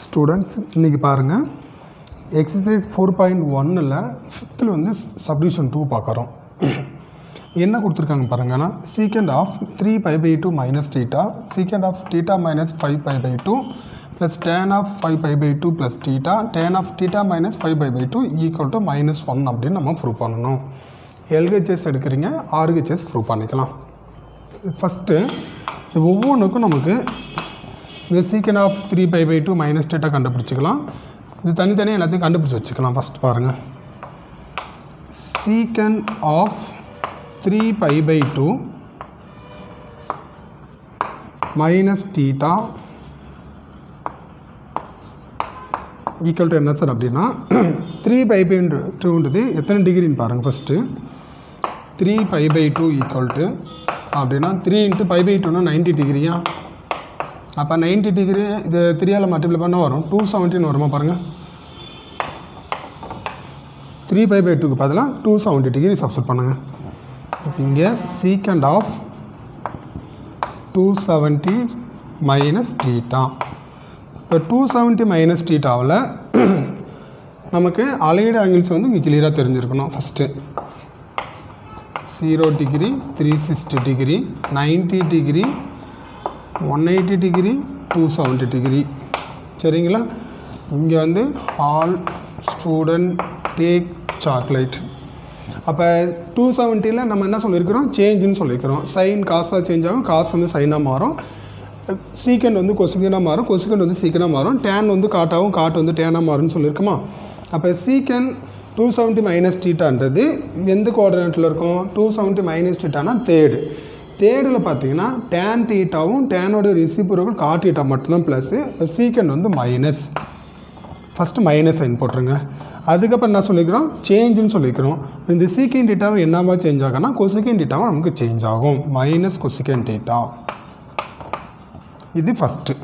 Students இன்றைக்கி பாருங்கள் exercise 4.1ல் ஃபிஃப்த்தில் வந்து சப்டிவிஷன் 2 பார்க்குறோம். என்ன கொடுத்துருக்காங்க பாருங்கன்னா secant of 3π/2 minus theta secant of theta minus 5π/2 plus tan of 5π/2 plus theta tan of theta minus 5π/2 equal to -1 அப்படின்னு நம்ம ப்ரூவ் பண்ணணும். எல்ஹெச்எஸ் எடுக்கிறீங்க, ஆர்ஹெச்எஸ் ப்ரூவ் பண்ணிக்கலாம். ஃபஸ்ட்டு இது ஒவ்வொன்றுக்கும் நமக்கு இந்த சீக்கண்ட் ஆஃப் 3π/2 மைனஸ் தீட்டா கண்டுபிடிச்சிக்கலாம். இது தனித்தனியாக எல்லாத்தையும் கண்டுபிடிச்சி வச்சுக்கலாம். ஃபஸ்ட் பாருங்கள், secant of 3π/2 minus theta equal to என்ன சார் அப்படின்னா 3π/2ன்றது எத்தனை டிகிரின்னு பாருங்கள். ஃபஸ்ட்டு 3π/2 ஈக்குவல் டு அப்படின்னா 3 × π/2னா 90 டிகிரியா? அப்போ 90 டிகிரி இது 3ஆல் மல்டிப்ளை பண்ணால் வரும் 270 வருமா பாருங்கள். 3π/2க்கு பதிலாக 270 டிகிரி சப்ஸ்டிட் பண்ணுங்கள். இங்கே சீக்கண்ட் ஆஃப் 270 மைனஸ் தீட்டா. இப்போ 270 மைனஸ் தீட்டாவில் நமக்கு அலைடு ஆங்கிள்ஸ் வந்து இங்கே கிளியராக தெரிஞ்சிருக்கணும். First 0 degree, 360 degree, 90 degree, 180 degree, 270 degree. சரிங்களா? இங்கே வந்து ஆல் ஸ்டூடெண்ட் டேக் சாக்லேட். அப்போ 270ல் நம்ம என்ன சொல்லியிருக்கிறோம், சேஞ்சுன்னு சொல்லியிருக்கிறோம். சைன் காசாக சேஞ்ச் ஆகும், காசு வந்து சைனாக மாறும், சீக்கண்ட் வந்து கொசிக்கனாக மாறும், கொசிக்கண்ட் வந்து சீக்கனாக மாறும், டேன் வந்து காட்டாகவும் காட்டு வந்து டேனாக மாறும்னு சொல்லியிருக்குமா. அப்போ சீக்கண்ட் 270 மைனஸ் தீட்டான்றது எந்த கோஆர்டினேட்டில் இருக்கும்? 270 மைனஸ் தீட்டானா தேர்டில் பார்த்தீங்கன்னா டேன் தீட்டாவும் டேனோட ரெசிப்ரோக்கல் காட் தீட்டா மட்டும்தான் ப்ளஸ்ஸு. இப்போ சீக்கண்ட் வந்து மைனஸ். ஃபஸ்ட்டு மைனஸ் சைன் போட்டுருங்க. அதுக்கப்புறம் என்ன சொல்லிக்கிறோம், சேஞ்சுன்னு சொல்லிக்கிறோம். இந்த சீக்கண்ட் தீட்டாவை என்னவா சேஞ்ச் ஆகும்னா கொசிக்கண்ட் தீட்டாவும் நமக்கு சேஞ்ச் ஆகும், மைனஸ் கொசிக்கண்ட் தீட்டா. இது ஃபஸ்ட்டு.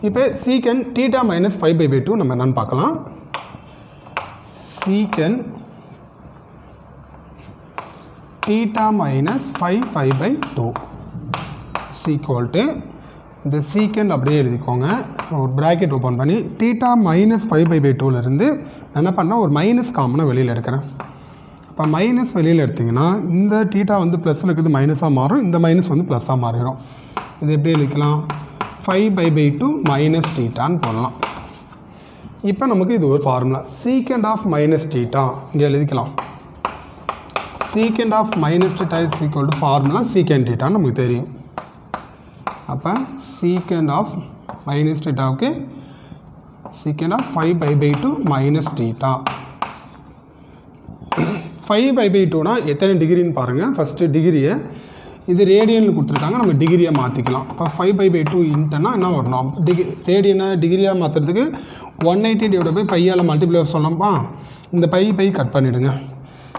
இப்போ சீக்கண்ட் தீட்டா மைனஸ் 5π/2 நம்ம என்னென்னு பார்க்கலாம். Secant theta minus 5π/2 equal to இந்த சீக்கண்ட் அப்படியே எழுதிக்கோங்க, ஒரு ப்ராக்கெட் ஓப்பன் பண்ணி தீட்டா மைனஸ் 5π/2லேருந்து என்ன பண்ணால் ஒரு மைனஸ் காமனாக வெளியில் எடுக்கிறேன். அப்போ மைனஸ் வெளியில் எடுத்திங்கன்னா இந்த தீட்டா வந்து ப்ளஸில் இருக்குது மைனஸாக மாறும், இந்த மைனஸ் வந்து ப்ளஸ்ஸாக மாறிடும். இது எப்படி எழுதிக்கலாம், 5π/2 மைனஸ் தீட்டான்னு போடலாம். இப்போ நமக்கு இது ஒரு formula, secant of minus theta இங்கே எழுதிக்கலாம். Secant of minus theta is equal to formula secant தீட்டான்னு நமக்கு தெரியும். அப்போ சீக்கண்ட் ஆஃப் மைனஸ் தீட்டாவுக்கு சீக்கண்ட் ஆஃப் 5π/2 மைனஸ் தீட்டா. 5π/2னா எத்தனை டிகிரின்னு பாருங்கள். ஃபஸ்ட்டு டிகிரியை இது ரேடியனில் கொடுத்துருக்காங்க, நம்ம டிகிரியாக மாற்றிக்கலாம். இப்போ 5π/2 இன்ட்டுனா என்ன வரணும், ரேடியனை டிகிரியாக மாற்றுறதுக்கு 180 π/π மல்டிப்ளை சொல்லணும்ப்பா. இந்த பை கட் பண்ணிவிடுங்க.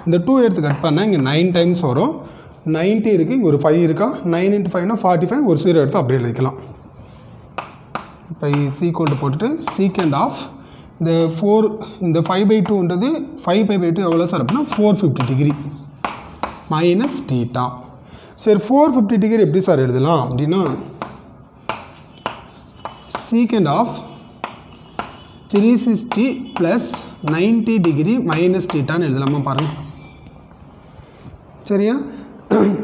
இந்த 2 எடுத்து கட் பண்ணால் இங்கே 9 டைம்ஸ் வரும். 90 இருக்குது, இங்கே ஒரு 5 இருக்கா, 9 × 5னா 45, ஒரு 0 எடுத்து அப்படியே எழுதிக்கலாம். இப்போ ஈக்குவல் போட்டுட்டு சீக்கண்ட் ஆஃப் இந்த 5/2ன்றது 5π/2 எவ்வளோ சார் அப்படின்னா 450 டிகிரி மைனஸ் தீட்டா. சரி, 450 டிகிரி எப்படி சார் எழுதலாம் அப்படின்னா secant of 360 plus 90 degree minus தீட்டான்னு எழுதலாமா பாருங்கள். சரியா?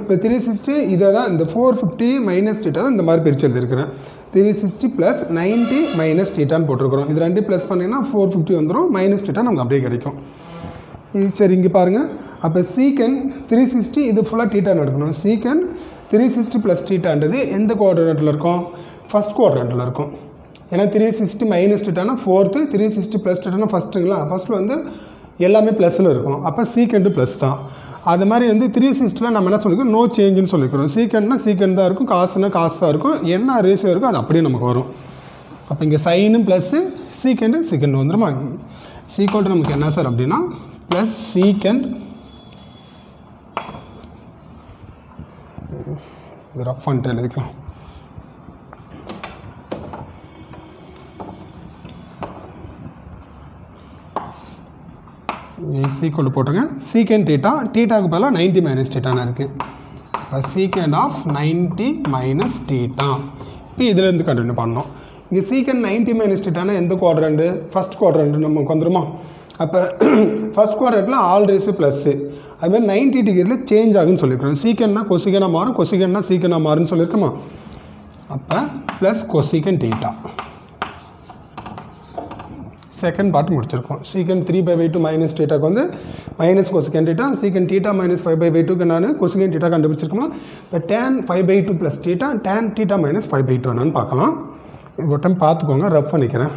இப்போ 360 இதை தான் இந்த 450 மைனஸ் தீட்டா தான் இந்த மாதிரி பிரித்து எழுதிருக்கிறேன். 360 ப்ளஸ் 90 மைனஸ் தீட்டான்னு போட்டிருக்கிறோம். இது ரெண்டு ப்ளஸ் பண்ணிங்கன்னா 450 வந்துடும், மைனஸ் தீட்டா நமக்கு அப்படியே கிடைக்கும். சரி, இங்கே பாருங்கள். அப்போ சீக்கண்ட் 360 இது ஃபுல்லாக தீட்டான்னு எடுக்கணும். சீக்கண்ட் 360 ப்ளஸ் தீட்டான்றது எந்த குவாட்ரண்ட்டில் இருக்கும், ஃபஸ்ட் குவாட்ரண்ட்டில் இருக்கும். ஏன்னா 360 மைனஸ் தீட்டானா 4th, 360 ப்ளஸ் தீட்டானா ஃபஸ்ட்டுங்களா. ஃபஸ்ட்டில் வந்து எல்லாமே ப்ளஸில் இருக்கும். அப்போ சீக்கண்ட் ப்ளஸ் தான். அது மாதிரி வந்து 360ல் நம்ம என்ன சொல்லிக்கிறோம், நோ சேஞ்சுன்னு சொல்லிக்கிறோம். சீக்கண்ட்னா சீக்கண்ட் தான் இருக்கும், காசுனா காசு தான் இருக்கும், என்ன ரேஷியோ இருக்கோ அது அப்படியே நமக்கு வரும். அப்போ இங்கே சைனும் ப்ளஸ்ஸு சீக்கண்ட் வந்துடுமா. சீக்வல் நமக்கு என்ன சார் அப்படின்னா ப்ளஸ் சீக்கண்ட் ரஃப் பண்ணிட்டு எழுதிக்கலாம். ஈக்குவல் போட்டுங்க. சீக்கண்ட் தீட்டாவுக்கு பதிலாக 90 மைனஸ் தீட்டான்னு இருக்குது. இப்போ சீக்கண்ட் ஆஃப் 90 மைனஸ் தீட்டா. இப்போ இதிலேருந்து கண்டினியூ பண்ணோம். இங்கே சீக்கன் 90 மைனஸ் டீட்டானா எந்த குவாட்ரண்ட்? ஃபஸ்ட் குவாட்ரண்ட் நமக்கு வந்துருமா? அப்போ ஃபஸ்ட் குவாட்ரண்ட்டில் ஆல் ரேஸு ப்ளஸ்ஸு, அதுமாதிரி 90 டிகிரியில் சேஞ்ச் ஆகுன்னு சொல்லியிருக்கிறோம். சீக்கன்னா கொசிகனாக மாறும், கொசிகன்னா சீக்கனாக மாறும்னு சொல்லியிருக்கோமா? அப்போ plus cosecant theta. Second part முடிச்சிருக்கோம். சீக்கன் 3/2 மைனஸ் டீட்டாக்கு வந்து minus cosecant theta, secant theta minus 5/2க்கு நான் கொசிகன் டீட்டா கண்டுபிடிச்சிருக்கோமா? இப்போ tan 5/2 plus theta, tan theta minus 5/2 என்னன்னு பார்க்கலாம். ஒரு டைம் பார்த்துக்கோங்க, ரஃப் பண்ணிக்கிறேன்.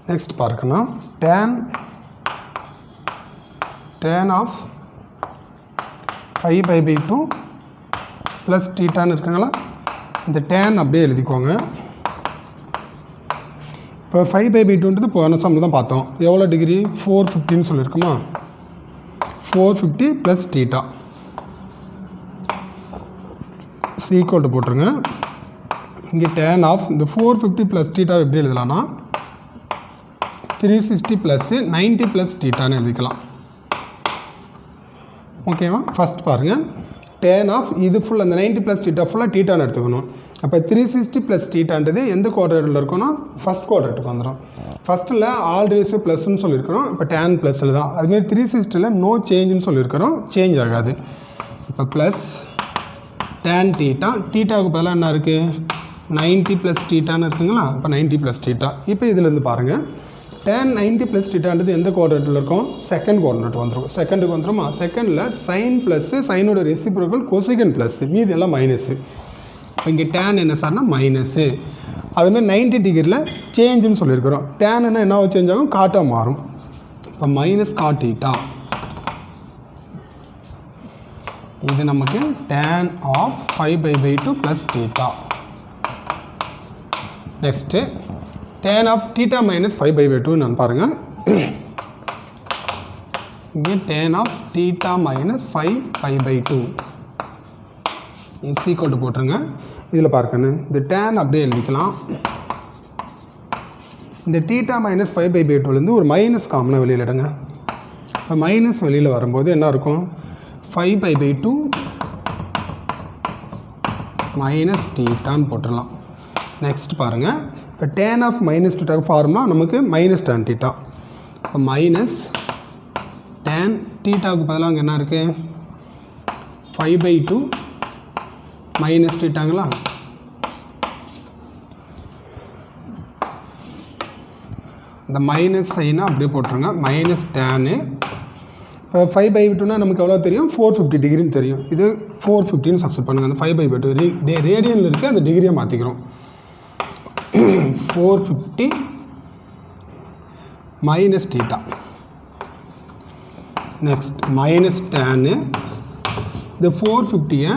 நெக்ஸ்ட் பார்க்கணும். tan ஆஃப் 5/2 ப்ளஸ் டீட்டான்னு இருக்குங்களா? இந்த tan அப்படியே எழுதிக்கோங்க. இப்போ 5/2ன்றது போன சம்மில் தான் பார்த்தோம். எவ்வளோ டிகிரி? 450ன்னு சொல்லியிருக்குமா? 450 ப்ளஸ் டீட்டா சீக்வல் போட்டுருங்க. இங்கே tan ஆஃப் இந்த 450 ப்ளஸ் டீட்டா எப்படி எழுதலாம்னா 360 ப்ளஸ்ஸு 90 ப்ளஸ் டீட்டான்னு எழுதிக்கலாம். ஓகேவா? ஃபஸ்ட் பாருங்கள், tan ஆஃப் இது ஃபுல் அந்த 90 ப்ளஸ் டீட்டா ஃபுல்லாக டீட்டான்னு எடுத்துக்கணும். அப்போ 360 ப்ளஸ் டீட்டான்றது எந்த குவாட்ரண்ட்டில் இருக்குன்னா ஃபஸ்ட் குவாட்ரண்ட்டுக்கு வந்துடும். ஃபஸ்ட்டில் ஆல் ரேஸு ப்ளஸ்ன்னு சொல்லியிருக்கிறோம், இப்போ tan ப்ளஸில் தான். அதுமாரி 360ல் நோ சேஞ்சுன்னு சொல்லியிருக்கிறோம், சேஞ்ச் ஆகாது. இப்போ ப்ளஸ் tan டீட்டா, டீட்டாவுக்கு பதிலாக என்ன இருக்குது? 90 ப்ளஸ் டீட்டான்னு இருக்குங்களா? இப்போ 90 ப்ளஸ் டீட்டா. இப்போ இதுலேருந்து பாருங்கள், tan 90 ப்ளஸ் டீட்டான்றது எந்த குவாட்ரண்ட்டில் இருக்கும்? செகண்ட் குவாட்ரண்ட் வந்துடும். செகண்டுக்கு வந்துடுமா? செகண்டில் சைன் ப்ளஸ்ஸு, சைனோட ரெசிப்ரோக்கல் கொசிகன் ப்ளஸ்ஸு, மீதி எல்லாம் மைனஸு. இப்போ இங்கே tan என்ன சார்னா மைனஸு. அதுமாதிரி 90 டிகிரியில் சேஞ்சுன்னு சொல்லியிருக்கிறோம். tan என்ன சேஞ்ச் ஆகும்? காட்டாக மாறும். இப்போ மைனஸ் காட் டீட்டா. இது நமக்கு tan of 5/2 plus theta. Next tan of theta minus 5/2 நான் பாருங்கள். இங்கே tan of theta minus 5/2 is equal to போட்டுருங்க. இதில் பார்க்கணும், இந்த tan அப்படியே எழுதிக்கலாம். இந்த டீட்டா மைனஸ் 5/2லேருந்து ஒரு மைனஸ் காமனாக வெளியில் எடுங்க. இப்போ மைனஸ் வெளியில் வரும்போது என்ன இருக்கும்? 5/2 மைனஸ் டீட்டான்னு போட்டுடலாம். நெக்ஸ்ட் பாருங்கள், இப்போ tan ஆஃப் மைனஸ் டீட்டாக்கு ஃபார்முலா நமக்கு மைனஸ் tan டீட்டா. இப்போ மைனஸ் tan டீட்டாவுக்கு பதிலாக அங்கே என்ன இருக்குது? 5/2 மைனஸ் டீட்டாங்களா? இந்த மைனஸ் சைனாக அப்படியே போட்டுருங்க. மைனஸ் டேனு. இப்போ 5/2னா நமக்கு எவ்வளோ தெரியும்? 450 டிகிரின்னு தெரியும். இது 450ன்னு சப்ஸ்டிட் பண்ணுங்கள். அந்த 5/2 ரேடியனில் இருக்குது, அந்த டிகிரியை மாற்றிக்கிறோம். 450 minus theta. Next minus tan. இந்த 450-ஐ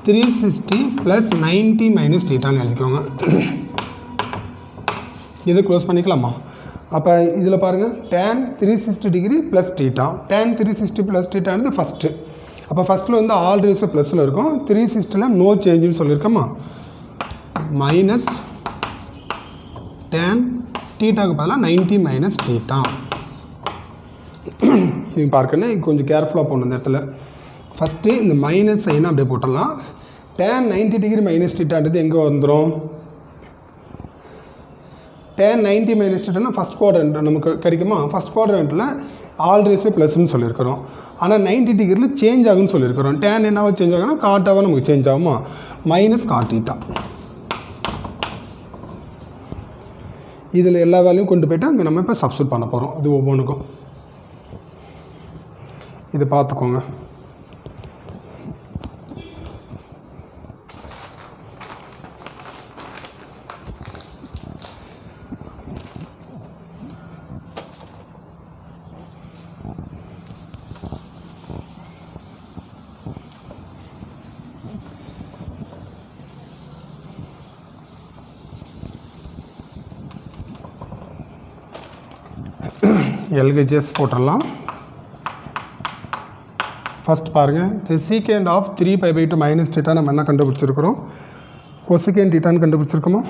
360 ப்ளஸ் 90 மைனஸ் டீட்டான்னு எழுதிக்கோங்க. இதை க்ளோஸ் பண்ணிக்கலாமா? அப்போ இதில் பாருங்கள், tan 360 degree plus theta. tan 360 plus டீட்டானது ஃபஸ்ட்டு. அப்போ ஃபஸ்ட்டில் வந்து ஆல் ரேஸு ப்ளஸில் இருக்கும், 360ல் நோ சேஞ்சுன்னு சொல்லியிருக்கோமா? மைனஸ் tan டீட்டாவுக்கு பதிலாக 90 மைனஸ் டீட்டா. இது பார்க்கணும், கொஞ்சம் கேர்ஃபுல்லாக போகணும் இந்த இடத்துல. ஃபஸ்ட்டு இந்த மைனஸ் சைனை அப்படியே போட்டுடலாம். tan 90 டிகிரி மைனஸ் டீட்டான்றது எங்கே வந்துடும்? tan 90 மைனஸ் டீட்டானா ஃபஸ்ட் குவாட்ரண்ட் நமக்கு கிடைக்குமா? ஃபஸ்ட் குவாட்ரண்ட்டில் ஆல் ரேஸு ப்ளஸ்ன்னு சொல்லியிருக்கிறோம். ஆனால் 90 டிகிரியில் சேஞ்ச் ஆகுன்னு சொல்லியிருக்கிறோம். tan என்னவா சேஞ்ச் ஆகுனா காட்டாவாக நமக்கு சேஞ்ச் ஆகுமா? Minus God theta. இதில் எல்லா வேலையும் கொண்டு போய்ட்டு அங்கே நம்ம இப்போ சப்ஸ்டிட் பண்ண போகிறோம். இது ஒவ்வொன்றுக்கும் இதை பார்த்துக்கோங்க. LHS போட்டுடலாம். ஃபஸ்ட் பாருங்கள், the secant of 3π/2 மைனஸ் θ நம்ம என்ன கண்டுபிடிச்சிருக்கிறோம், cosecant θன்னு கண்டுபிடிச்சிருக்கோமா?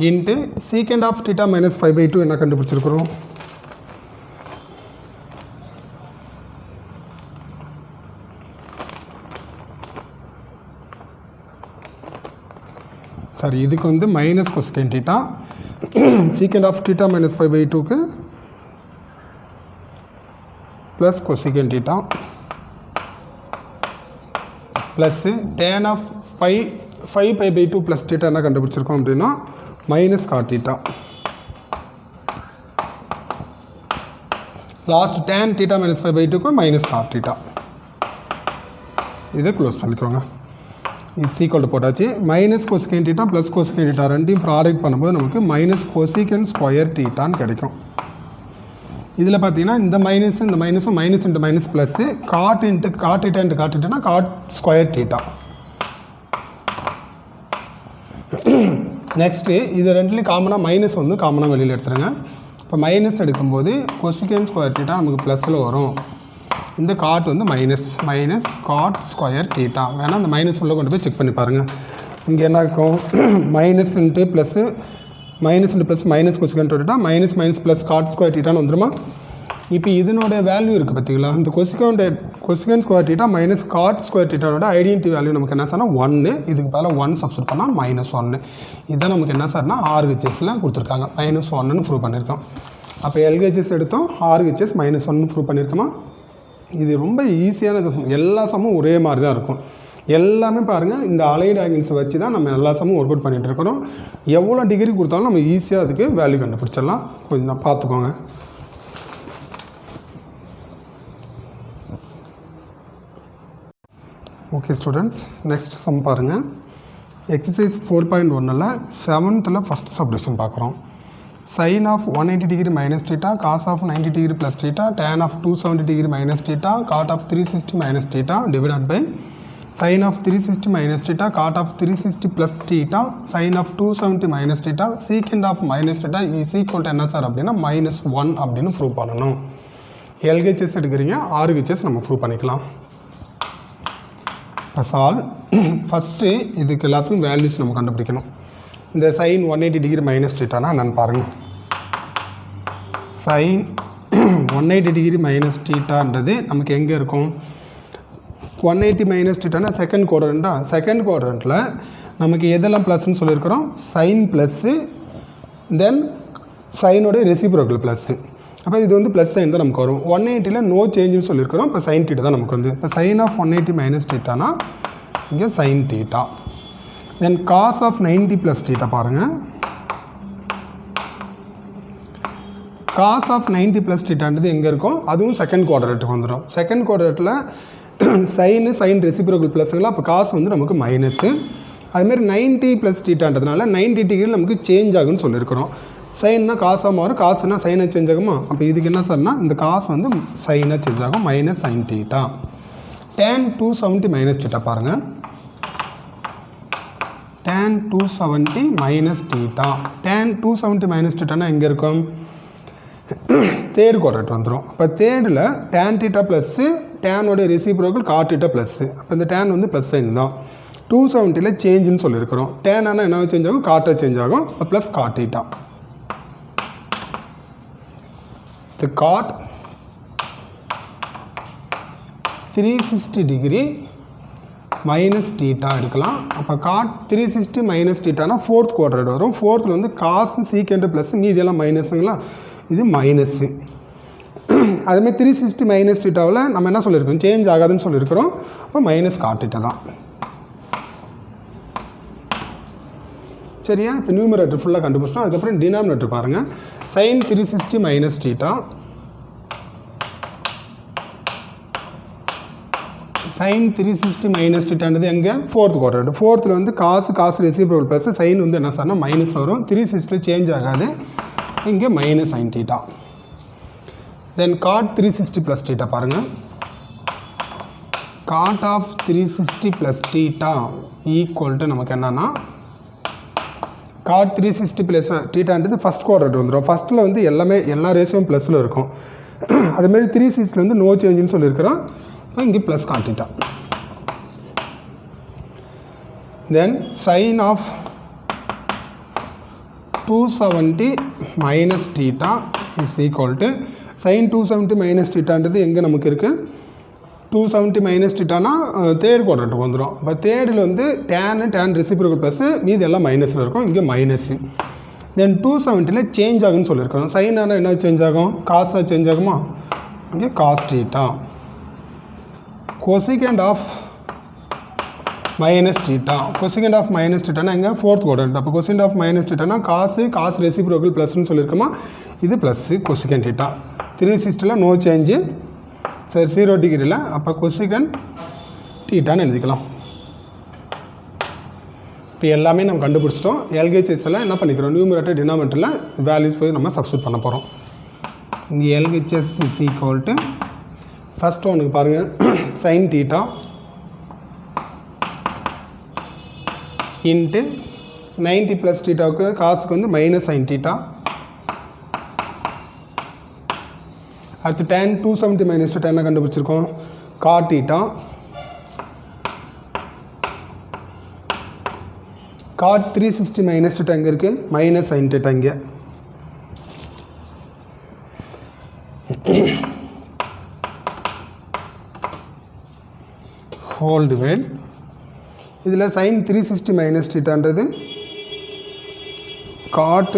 இன்ட்டு secant of θ மைனஸ் 5/2 என்ன கண்டுபிடிச்சிருக்கிறோம், சாரி இதுக்கு வந்து minus cosecant θ, secant of θ minus 5/2க்கு plus cosecant θ plus tan of 5π/2 plus θ என்ன கண்டுபிடிச்சிருக்கோம் அப்படின்னா minus cot θ. Last tan θ minus 5/2க்கு மைனஸ் cot θ. இதை க்ளோஸ் பண்ணிக்கோங்க. இஸ் ஈக்குவல் டு போட்டாச்சு. மைனஸ் cosecant θ ப்ளஸ் cosecant θ ரெண்டையும் ப்ராடக்ட் பண்ணும்போது நமக்கு மைனஸ் cosecant ஸ்கொயர் θன்னு கிடைக்கும். இதில் பார்த்தீங்கன்னா இந்த மைனஸும் minus into minus plus cot into cot θ into cot θனா காட் ஸ்கொயர் θ. நெக்ஸ்ட்டு இது ரெண்டுலேயும் காமனாக மைனஸ் வந்து காமனாக வெளியில் எடுத்துருங்க. இப்போ மைனஸ் எடுக்கும்போது cosecant ஸ்கொயர் θ நமக்கு ப்ளஸில் வரும். இந்த காட் வந்து மைனஸ் காட் ஸ்கொயர் θ. வேணால் அந்த மைனஸ் உள்ள கொண்டு போய் செக் பண்ணி பாருங்கள். இங்கே என்ன இருக்கும், minus into plus minus into plus minus cosecant θ minus plus cot square θன்னு வந்துடுமா? இப்போ இதனோட வேல்யூ இருக்குது பார்த்தீங்களா, இந்த cosecant square θ minus cot square θோட ஐடென்டிட்டி வேல்யூ நமக்கு என்ன சார்னா 1. இதுக்கு பதிலாக 1 சப்ஸ்டிட் பண்ணால் -1. இதுதான் நமக்கு என்ன சார்னா RHSல கொடுத்துருக்காங்க. -1ன்னு ப்ரூவ் பண்ணியிருக்கோம். அப்போ LHS எடுத்தோம், RHS -1ன்னு ப்ரூவ் பண்ணியிருக்கோமா? இது ரொம்ப ஈஸியான சம். எல்லா சம்மும் ஒரே மாதிரி தான் இருக்கும். எல்லாமே பாருங்கள், இந்த அலைடு ஆங்கிள்ஸை வச்சு தான் நம்ம எல்லா சம்மும் ஒர்க் அவுட் பண்ணிகிட்டு இருக்கிறோம். எவ்வளோ டிகிரி கொடுத்தாலும் நம்ம ஈஸியாக அதுக்கு வேல்யூ கண்டுபிடிச்சிடலாம். கொஞ்சம் பார்த்துக்கோங்க. ஓகே ஸ்டூடெண்ட்ஸ், நெக்ஸ்ட் சம் பாருங்கள். எக்ஸசைஸ் 4.1ல் 7th ஃபஸ்ட் சப்டிவிஷன் பார்க்குறோம். sin of 180 degree minus theta, cos of 90 degree plus theta, tan of 270 degree minus theta, cot of 360 minus theta divided by sin of 360 minus theta, cot of 360 plus theta, sin of 270 minus theta, secant of minus theta is equal to என்ன sir அப்படின்னா -1 அப்படின்னு prove பண்ணணும். LHS எடுக்கிறீங்க, RHS நம்ம prove பண்ணிக்கலாம். Solve. First இதுக்கு எல்லாத்துக்கும் values நம்ம கண்டுபிடிக்கணும். இந்த sin 180 டிகிரி மைனஸ் θனா என்னன்னு பாருங்கள். sin 180 டிகிரி மைனஸ் θன்றது நமக்கு எங்கே இருக்கும், 180 மைனஸ் θனா செகண்ட் குவாட்ரண்ட்டா, செகண்ட் குவாட்ரண்ட்டில் நமக்கு எதெல்லாம் ப்ளஸ்ன்னு சொல்லியிருக்கிறோம், சைன் ப்ளஸ்ஸு தென் சைனோட ரெசிப்ரோக்கல் ப்ளஸ்ஸு. அப்போ இது வந்து ப்ளஸ் சைன் தான் நமக்கு வரும். 180ல் நோ சேஞ்சுன்னு சொல்லியிருக்கிறோம். இப்போ sin θ தான் நமக்கு வந்து. இப்போ sin of 180 மைனஸ் θனா இங்கே sin θ. Then cos of 90 plus θ பாருங்கள். cos of 90 plus θன்றது எங்கே இருக்கும், அதுவும் செகண்ட் குவாட்ரண்ட்டுக்கு வந்துடும். செகண்ட் குவாட்ரண்ட்டில் சைன் ரெசிப்ரோக்கல் ப்ளஸ்ங்களா, அப்போ காசு வந்து நமக்கு மைனஸு. அதுமாரி 90 ப்ளஸ் θன்றதுனால 90 டிகிரி நமக்கு சேஞ்ச் ஆகுன்னு சொல்லியிருக்கிறோம். சைன்னா காசாக மாறும், காசுனா சைனாக சேஞ்ச் ஆகுமா? அப்போ இதுக்கு என்ன சார்னா இந்த காசு வந்து சைனாக சேஞ்ச் ஆகும், மைனஸ் sin θ. tan 270 மைனஸ் θ பாருங்கள். tan 270 minus θ. tan 270 மைனஸ் θனா எங்கே இருக்கும், தேர்ட் குவாட்ரண்ட் வந்துடும். இப்போ தேர்டில் tan θ ப்ளஸ்ஸு டேனோட ரெசிப்ரோக்கல் cot θ ப்ளஸ்ஸு. அப்போ இந்த tan வந்து ப்ளஸ் சைன் தான். 270ல் சேஞ்சுன்னு சொல்லியிருக்கிறோம். tan ஆனால் என்ன சேஞ்ச் ஆகும், காட்டாக சேஞ்ச் ஆகும். இப்போ plus cot θ. the cot 360 degree minus θ எடுக்கலாம். அப்போ cot 360 மைனஸ் θனா ஃபோர்த் குவாட்ரண்ட் வரும். ஃபோர்த்தில் வந்து காசு சீக்கெண்ட் ப்ளஸ் மீதியெல்லாம் மைனஸுங்களா, இது மைனஸு. அதுமாதிரி 360 மைனஸ் θவில் நம்ம என்ன சொல்லியிருக்கோம், சேஞ்ச் ஆகாதுன்னு சொல்லியிருக்கிறோம். அப்போ மைனஸ் cot θ தான். சரியா? இப்போ நியூமரேட்டர் ஃபுல்லாக கண்டுபிடிச்சோம். அதுக்கப்புறம் டினாமினேட்டர் பாருங்கள். sin 360 மைனஸ் θ, sin 360 மைனஸ் θன்றது எங்கே, ஃபோர்த் குவாட்ரண்ட். ஃபோர்த்தில் வந்து காசு ரெசிப்ரோக்கல் ப்ளஸ் சைன் வந்து என்ன சார்னா மைனஸ் வரும். 360 சேஞ்ச் ஆகாது, இங்கே minus sin θ. Then cot 360 plus θ பாருங்கள். cot of 360 plus θ equal to நமக்கு என்னன்னா cot 360 ப்ளஸ் தீட்டான்றது ஃபஸ்ட் குவாட்ரண்ட் வந்துடும். ஃபஸ்ட்டில் வந்து எல்லா ரேஷியோவும் ப்ளஸில் இருக்கும். அதுமாரி 360 வந்து நோ சேஞ்சுன்னு சொல்லியிருக்கிறோம். இங்கே plus cot theta. Then sine of 270 minus theta is equal to sine 270 minus தீட்டான்றது எங்கே நமக்கு இருக்குது? 270 மைனஸ் தீட்டானா தேர்ட் குவாட்ரண்ட்டுக்கு வந்துடும். இப்போ தேர்டில் வந்து டேன் ரெசிப்ரோக்கல் ப்ளஸ்ஸு மீது எல்லாம் மைனஸில் இருக்கும். இங்கே மைனஸு. தென் 270 சேஞ்ச் ஆகுன்னு சொல்லியிருக்கோம். சைன் ஆனால் என்ன சேஞ்ச் ஆகும்? காசாக சேஞ்ச் ஆகுமா? இங்கே cos theta. Cosecant of minus theta. Cosecant of minus தீட்டானா எங்கே? Fourth quadrant. அப்போ கொசிகண்ட் ஆஃப் மைனஸ் தீட்டானா காசு ரெசிப்ரோக்கல் ப்ளஸ்ன்னு சொல்லியிருக்கோமா? இது plus cosecant theta. 360 no change. சரி 0 டிகிரியில் அப்போ கொசிகண்ட் தீட்டான்னு எழுதிக்கலாம். இப்போ எல்லாமே நம்ம கண்டுபிடிச்சிட்டோம். எல்ஹெச்எஸ் எல்லாம் என்ன பண்ணிக்கிறோம்? நியூமரேட்டர் டினாமினேட்டரில் வேல்யூஸ் போய் நம்ம சப்ஸ்டியூட் பண்ண போகிறோம். இங்கே LHS is equal to first ஒன்றுக்கு பாருங்கள், சைன் தீட்டா இன்ட்டு 90 ப்ளஸ் தீட்டாவுக்கு காசுக்கு வந்து மைனஸ் சைன் தீட்டா. அடுத்து tan 270 மைனஸ் தீட்டா என்ன கண்டுபிடிச்சிருக்கோம்? Cot theta. Cot 360 minus theta எங்கே இருக்குது? மைனஸ் சைன் தீட்டா இங்கே. ஹோல் டிவைட் இதில் சைன் 360 மைனஸ் தீட்டான்றது cot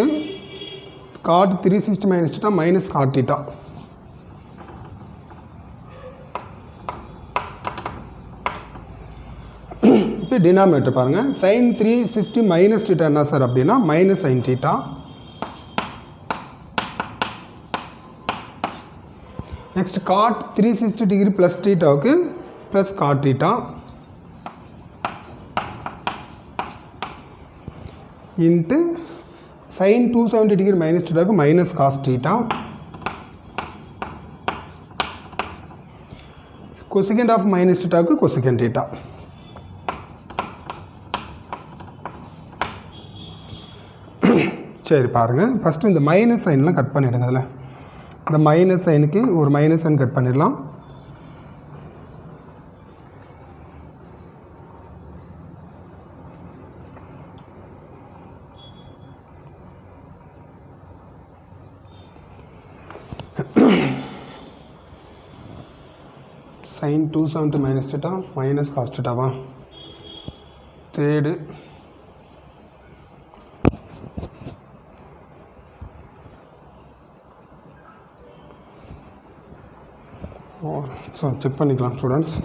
360 minus theta minus cot theta. இப்போ டினாமினேட்டர் பாருங்கள், சைன் 360 மைனஸ் தீட்டா என்ன சார் அப்படின்னா minus sine theta. Next God 360 degree plus தீட்டாவுக்கு plus cot theta into sine 270 degree minus தீட்டாவுக்கு minus cos theta. Cosecant of minus தீட்டாவுக்கு cosecant theta. சரி பாருங்கள், first இந்த மைனஸ் சைன்லாம் கட் பண்ணிவிடுங்க. அதில் இந்த மைனஸ் சைனுக்கு ஒரு மைனஸ் சைன் கட் பண்ணிடலாம். Sine 270 minus theta minus cos தீட்டாவா? தேர்டு ஸோ செக் பண்ணிக்கலாம் ஸ்டூடெண்ட்ஸ்.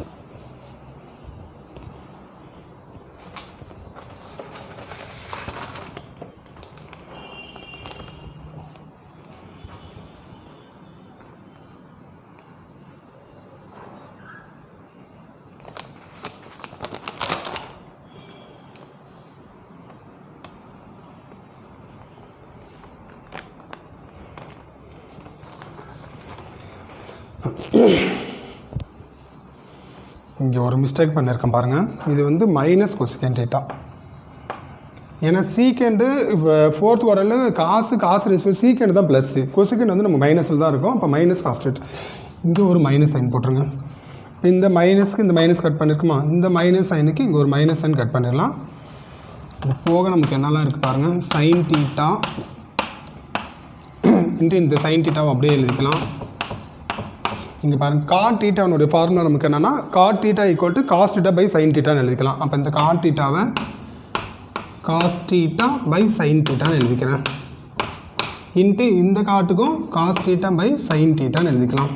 இங்கே ஒரு மிஸ்டேக் பண்ணியிருக்கேன் பாருங்கள். இது வந்து மைனஸ் கொசிகண்ட் தீட்டா. ஏன்னா சீக்கெண்டு இப்போ ஃபோர்த் குவார்டரில் காசு ரெஸ்பெக்ட் சீக்கெண்டு தான் ப்ளஸ்ஸு, கொசிகண்ட் வந்து நம்ம மைனஸில் தான் இருக்கும். அப்போ மைனஸ் காஸ் தீட்டா. இங்கே ஒரு மைனஸ் சைன் போட்டுருங்க. இந்த மைனஸ்க்கு இந்த மைனஸ் கட் பண்ணியிருக்குமா? இந்த மைனஸ் சைனுக்கு இங்கே ஒரு மைனஸ் சைன் கட் பண்ணிடலாம். இது போக நமக்கு என்னெல்லாம் இருக்குது பாருங்கள், சைன் தீட்டா இன்ட்டு இந்த சைன் தீட்டாவை அப்படியே எழுதிக்கலாம். இங்கே பாருங்கள், காட் தீட்டாவுடைய ஃபார்முலா நமக்கு என்னென்னா cot theta equal to cos theta by sine தீட்டான்னு எழுதிக்கலாம். அப்போ இந்த காட் தீட்டாவை காஸ் தீட்டா பை சைன் தீட்டான்னு எழுதிக்கிறேன். இன்ட்டு இந்த காட்டுக்கும் காஸ் தீட்டா பை சைன் தீட்டான்னு எழுதிக்கலாம்.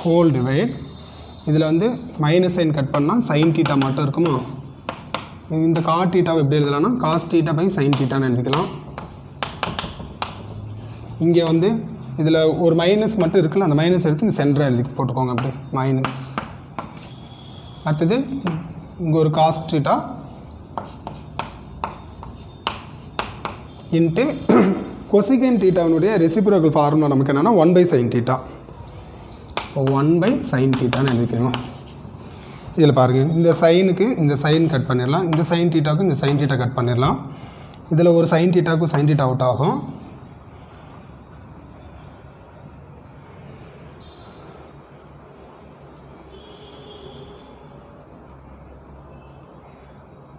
ஹோல் டிவைட் இதில் வந்து மைனஸ் சைன் கட் பண்ணால் சைன் தீட்டா மட்டும் இருக்குமா? இந்த காட் தீட்டாவை எப்படி எழுதலாம்னா காஸ் தீட்டா பை சைன் தீட்டான்னு எழுதிக்கலாம். இங்கே வந்து இதில் ஒரு மைனஸ் மட்டும் இருக்குல்ல, அந்த மைனஸ் எடுத்து இந்த சென்டரை எழுதி போட்டுக்கோங்க. அப்படி மைனஸ். அடுத்தது இங்கே ஒரு காஸ் தீட்டா இன்ட்டு கொசிகண்ட் தீட்டாவினுடைய ரெசிப்ரோக்கல் ஃபார்முலா நமக்கு என்னென்னா 1/sin θ. ஸோ 1/sin θன்னு எழுதிக்கணும். இதில் பாருங்கள், இந்த சைனுக்கு இந்த சைன் கட் பண்ணிடலாம், இந்த சைன் தீட்டாவுக்கு இந்த சைன் தீட்டா கட் பண்ணிடலாம். இதில் ஒரு சைன் தீட்டாவுக்கும் சைன் தீட்டா அவுட் ஆகும்.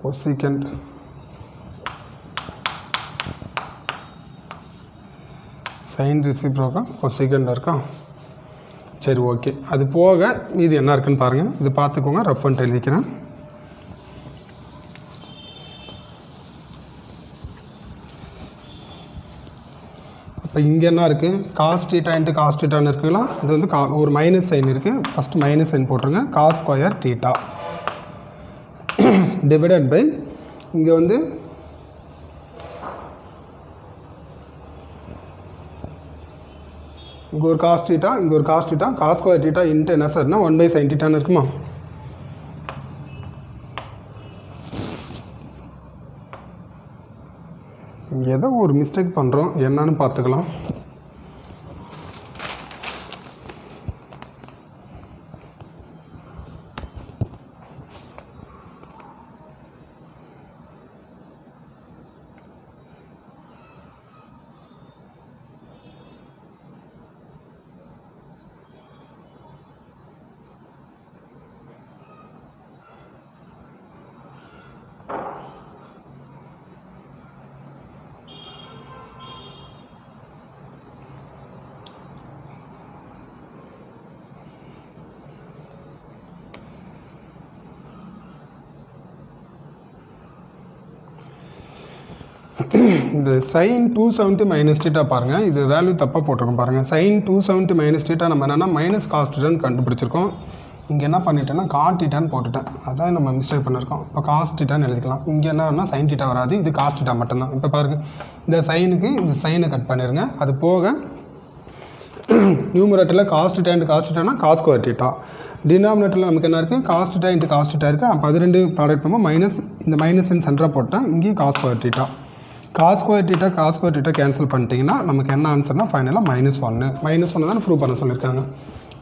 கொசிகண்ட் சைன் ரெசிப்ரோக்கல் கொசிகண்ட் இருக்கா? சரி, ஓகே. அது போக இது என்ன இருக்குன்னு பாருங்கள். இது பார்த்துக்கோங்க, ரஃப் பண்ணிட்டு எழுதிக்கிறேன். இப்போ இங்கே என்ன இருக்குது? காஸ் தீட்டா இன்ட்டு காஸ் தீட்டான்னு இருக்குங்களா? இது வந்து ஒரு மைனஸ் சைன் இருக்குது. ஃபஸ்ட்டு மைனஸ் சைன் போட்டுருங்க. Cos square theta divided by இங்கே வந்து இங்கே ஒரு காஸ் தீட்டா, இங்கே ஒரு cos theta, cos square theta into என்ன சார்னா 1/sin தீட்டான்னு இருக்குமா? ஏதோ ஒரு மிஸ்டேக் பண்ணுறோம், என்னன்னு பார்த்துக்கலாம். இந்த sin 270 மைனஸ் தீட்டா பாருங்கள், இது வேல்யூ தப்பாக போட்டிருக்கோம் பாருங்கள். sin 270 மைனஸ் தீட்டா நம்ம என்னென்னா மைனஸ் காஸ் தீட்டான்னு கண்டுபிடிச்சிருக்கோம். இங்கே என்ன பண்ணிட்டேன்னா காட் தீட்டான்னு போட்டுட்டேன், அதான் நம்ம மிஸ்டேக் பண்ணியிருக்கோம். இப்போ காஸ் தீட்டான்னு எழுதிக்கலாம். இங்கே என்னன்னா சைன் தீட்டா வராது, இது காஸ் தீட்டா மட்டும்தான். இப்போ பாருங்கள், இந்த சைனுக்கு இந்த சைனை கட் பண்ணிடுங்க. அது போக நியூமரேட்டரில் காஸ் தீட்டா இன்ட்டு காஸ் தீட்டானா காஸ் ஸ்கொயர் தீட்டா, டினாமினேட்டரில் நமக்கு என்ன இருக்குது? Cos theta into cos theta இருக்குது. அப்போ அது ரெண்டு ப்ராடக்ட் நம்ம மைனஸ், இந்த மைனஸ் சென்டராக போட்டேன். இங்கேயும் cos square theta, cos square theta cancel பண்ணிட்டீங்கன்னா நமக்கு என்ன ஆன்சர்னால் ஃபைனலாக -1 தான் ப்ரூவ் பண்ண சொல்லியிருக்காங்க.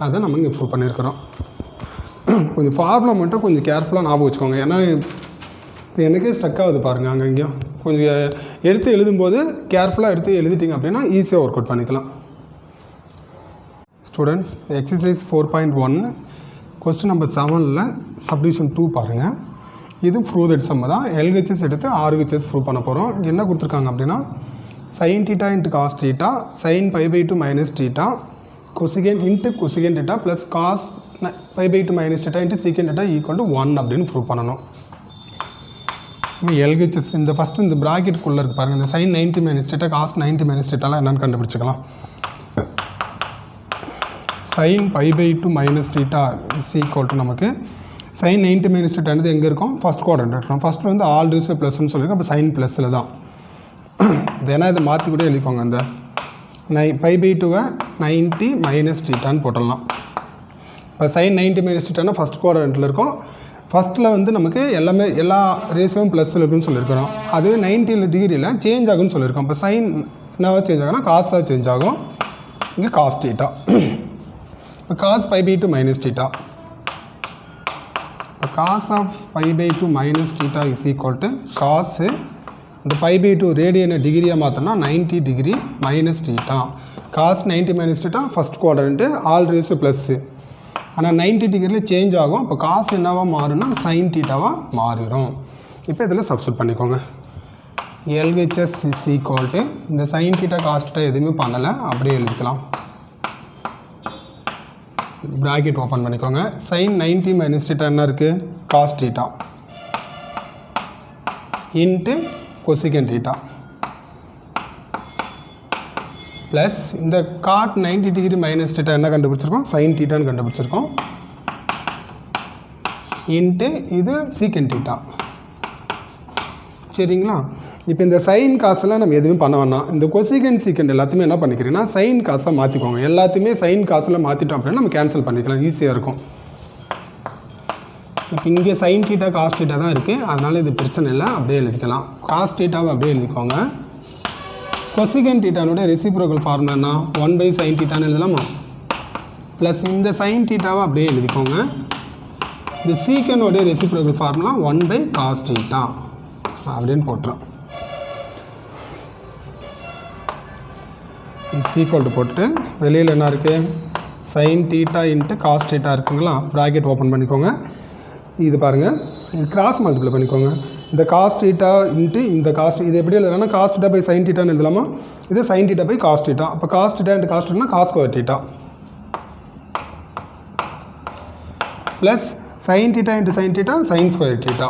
அதை நம்ம இங்கே ப்ரூவ் பண்ணியிருக்கிறோம். கொஞ்சம் ஃபார்முலா மட்டும் கொஞ்சம் கேர்ஃபுல்லாக ஞாபகம் வச்சுக்கோங்க, ஏன்னா எனக்கே ஸ்டக் ஆகுது பாருங்கள். அங்கே இங்கேயும் கொஞ்சம் எடுத்து எழுதும்போது கேர்ஃபுல்லாக எடுத்து எழுதிட்டிங்க அப்படின்னா ஈஸியாக ஒர்க் அவுட் பண்ணிக்கலாம். ஸ்டூடெண்ட்ஸ், எக்ஸசைஸ் 4.1 கொஸ்டின் நம்பர் 7ல் சப்டிவிஷன் 2 பாருங்கள். இது ப்ரூவ் தட் சம் தான். LHS எடுத்து RHS ப்ரூவ் பண்ண போகிறோம். என்ன கொடுத்துருக்காங்க அப்படின்னா sin theta into cos theta, sin π/2 minus theta, cosec into cosec theta plus cos π/2 minus theta into secant theta equal to 1 அப்படின்னு ப்ரூவ் பண்ணணும். LHS இந்த ஃபஸ்ட்டு இந்த ப்ராக்கெட்டுக்குள்ளே இருக்குது பாருங்கள். இந்த sin 90 minus theta, cos 90 minus தீட்டாலாம் என்னென்னு கண்டுபிடிச்சிக்கலாம். sin π/2 minus theta is equal to நமக்கு sin 90 மைனஸ் தீட்டானது எங்கே இருக்கும்? ஃபஸ்ட் குவாட்ரண்ட் இருக்கணும். ஃபஸ்ட்டு வந்து ஆல் டிஸ் ப்ளஸ்ன்னு சொல்லியிருக்கோம். அப்போ சைன் ப்ளஸில் தான் வேணால் இதை மாற்றி கூட எழுதிக்கோங்க. இந்த π/2 90 மைனஸ் தீட்டான்னு போட்டுடலாம். இப்போ sin 90 மைனஸ் தீட்டானா ஃபஸ்ட் குவாட்ரண்ட்டில் இருக்கும். ஃபஸ்ட்டில் வந்து நமக்கு எல்லா ரேஷியோவும் ப்ளஸில் இருக்குன்னு சொல்லியிருக்கிறோம். அது 90 டிகிரியில் சேஞ்ச் ஆகுன்னு சொல்லியிருக்கோம். இப்போ சைன் என்னவா சேஞ்ச் ஆகும்னா காசாக சேஞ்ச் ஆகும். இங்கே காஸ் தீட்டா, இப்போ cos π/2 minus theta, cos of π/2 minus theta is equal to cos இந்த π/2 ரேடியனை டிகிரியாக மாற்றினா 90 degree minus theta. cos 90 minus theta first quadrant all race plus. ஆனால் 90 டிகிரியில் சேஞ்ச் ஆகும். அப்போ காஸ் என்னவாக மாறும்னா சைன் தீட்டாவாக மாறிடும். இப்போ இதில் சப்ஸ்டிட் பண்ணிக்கோங்க. LHS இஸ் ஈக்குவல் டு இந்த சைன் தீட்டா காஸ் தீட்டா எதுவுமே பண்ணலை, அப்படியே எழுதிக்கலாம். ப்ராக்கெட் ஓப்பன் பண்ணிக்கோங்க. sin 90 மைனஸ் தீட்டா என்ன இருக்குது? Cos theta into cosec theta plus இந்த காட் 90 டிகிரி மைனஸ் தீட்டா என்ன கண்டுபிடிச்சிருக்கோம்? சைன் தீட்டான்னு கண்டுபிடிச்சிருக்கோம். இன்ட்டு இது சீக்கன் தீட்டா. சரிங்களா? இப்போ இந்த சைன் காசெல்லாம் நம்ம எதுவுமே பண்ண வேணாம். இந்த கொசிகன் சீக்கண்ட் எல்லாத்தையுமே என்ன பண்ணிக்கிறீங்கன்னா சைன் காசாக மாற்றிக்கோங்க. எல்லாத்தையுமே சைன் காசில் மாற்றிட்டோம் அப்படின்னா நம்ம கேன்சல் பண்ணிக்கலாம், ஈஸியாக இருக்கும். இப்போ இங்கே சைன் தீட்டா காஸ் தீட்டா தான் இருக்குது, அதனால் இது பிரச்சனை இல்லை, அப்படியே எழுதிக்கலாம். காஸ் தீட்டாவை அப்படியே எழுதிக்கோங்க. கொசிகன் தீட்டானுடைய ரெசிப்ரோக்கல் ஃபார்முலானா 1/sin தீட்டான்னு எழுதலாமா? ப்ளஸ் இந்த சைன் தீட்டாவை அப்படியே எழுதிக்கோங்க. இந்த சீக்கனோடைய ரெசிப்ரோக்கல் ஃபார்முலா 1/cos θ அப்படின்னு போட்டுரும். இஸ் ஈக்குவல் டு போட்டுட்டு வெளியில் என்ன இருக்குது, sin θ இன்ட்டு cos θ இருக்குங்களா, ப்ராக்கெட் ஓப்பன் பண்ணிக்கோங்க. இது பாருங்கள், இது கிராஸ் மல்டிப்ளை பண்ணிக்கோங்க. இந்த cos θ இன்ட்டு இந்த cos, இது எப்படி எழுதுனா cos θ பை sin θ எழுதலாமா, இது sin θ பை cos θ. அப்போ cos θ இன்ட்டு cos θனா cos square θ plus sin θ into sin θ sin square θ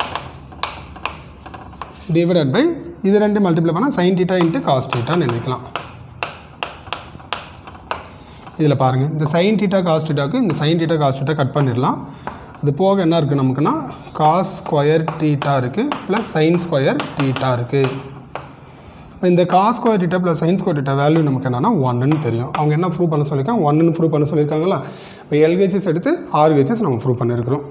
divided by இது ரெண்டு மல்டிப்ளை பண்ணால் sin θ இன்ட்டு cos θன்னு எழுதிக்கலாம். இதில் பாருங்கள், இந்த sin θ cos θக்கு இந்த sin θ cos θ கட் பண்ணிடலாம். இது போக என்ன இருக்குது நமக்குன்னா cos ஸ்கொயர் θ இருக்குது ப்ளஸ் sin ஸ்கொயர் θ இருக்குது. இப்போ இந்த cos square θ plus sin square θ value நமக்கு என்னென்னா 1ன்னு தெரியும். அவங்க என்ன ப்ரூவ் பண்ண சொல்லியிருக்காங்க, 1ன்னு ப்ரூவ் பண்ண சொல்லியிருக்காங்களா. இப்போ LHS எடுத்து RHS நம்ம ப்ரூவ் பண்ணியிருக்கிறோம்.